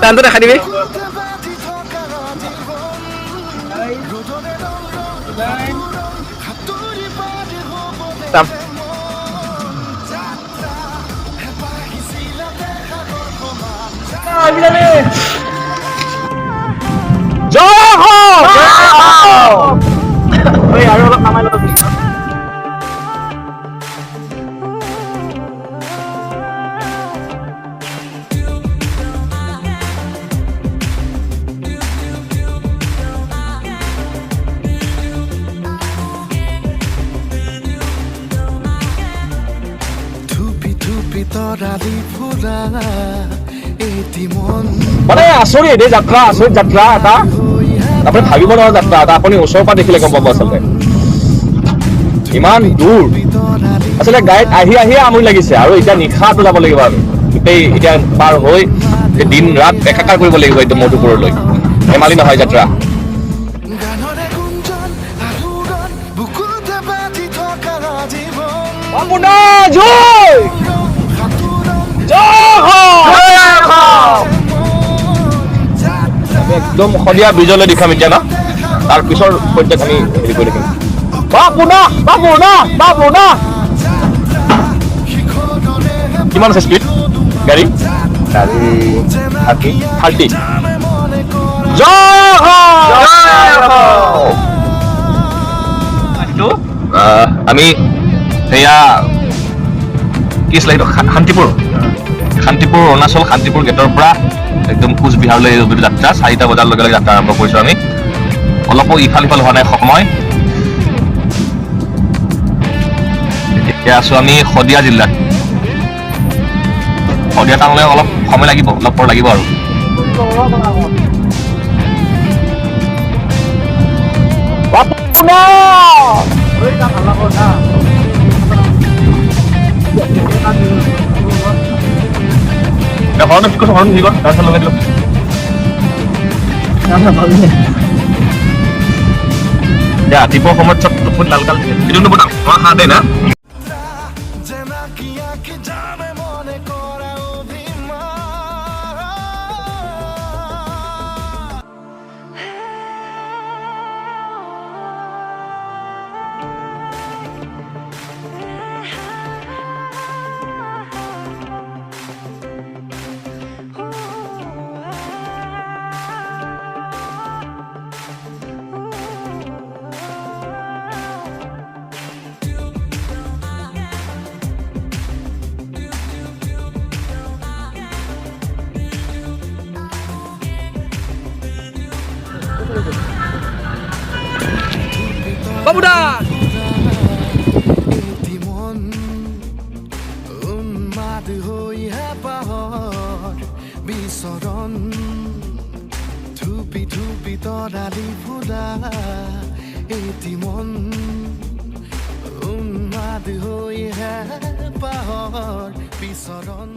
টানটো দেখাই দিবি টান জয় হওক আৰু অলপ নামাই ল'ব মানে আচৰিত এই যাত্ৰা আচৰিত যাত্ৰা এটা আপুনি ভাবিব নোৱাৰা যাত্ৰা এটা আপুনি ওচৰৰ পৰা দেখিলে গম পাব আচলতে ইমান দূৰ আচলতে গাড়ীত আহি আহিয়ে আমনি লাগিছে আৰু এতিয়া নিশাটো যাব লাগিব আমি গোটেই এতিয়া পাৰ হৈ দিন ৰাত একাকাৰ কৰিব লাগিব এইটো মধুপুৰলৈ ধেমালি নহয় যাত্ৰা একদম সন্ধিয়া ব্ৰিজলৈ দেখাম এতিয়া ন তাৰ পিছৰ পৰ্যায়ত আমি হেৰি কৰি দেখিম কিমান আছে স্পীড গাড়ী 30 আমি সেয়া কি আছিলে এইটো শান্তিপুৰ অৰুণাচল শান্তিপুৰ গেটৰ পৰা একদম কোচবিহাৰলৈ যাত্ৰা 4টা বজাৰ লগে লগে যাত্ৰা আৰম্ভ কৰিছোঁ আমি অলপো ইফাল সিফাল হোৱা নাই সময় এতিয়া আছোঁ আমি শদিয়া জিলাত শদিয়া টাউনলৈ অলপ সময় লাগিব অলপ পৰ লাগিব আৰু হৰ্ণ কি কৈছোঁ হৰ্ণ কি কৰ তাৰপিছত লগাই দিলোঁ ৰাতিপুৱা সময়ত চব টোপনি লালকাল থাকে কিন্তু বহুত আমাৰ হাত দে না বাবুদা উন্মাদ হইয়া পাহৰ বিচৰণ থুপি থুপি তৰালি ফুলা এটি মন উন্মাদ হইয়া পাহৰ বিচৰণ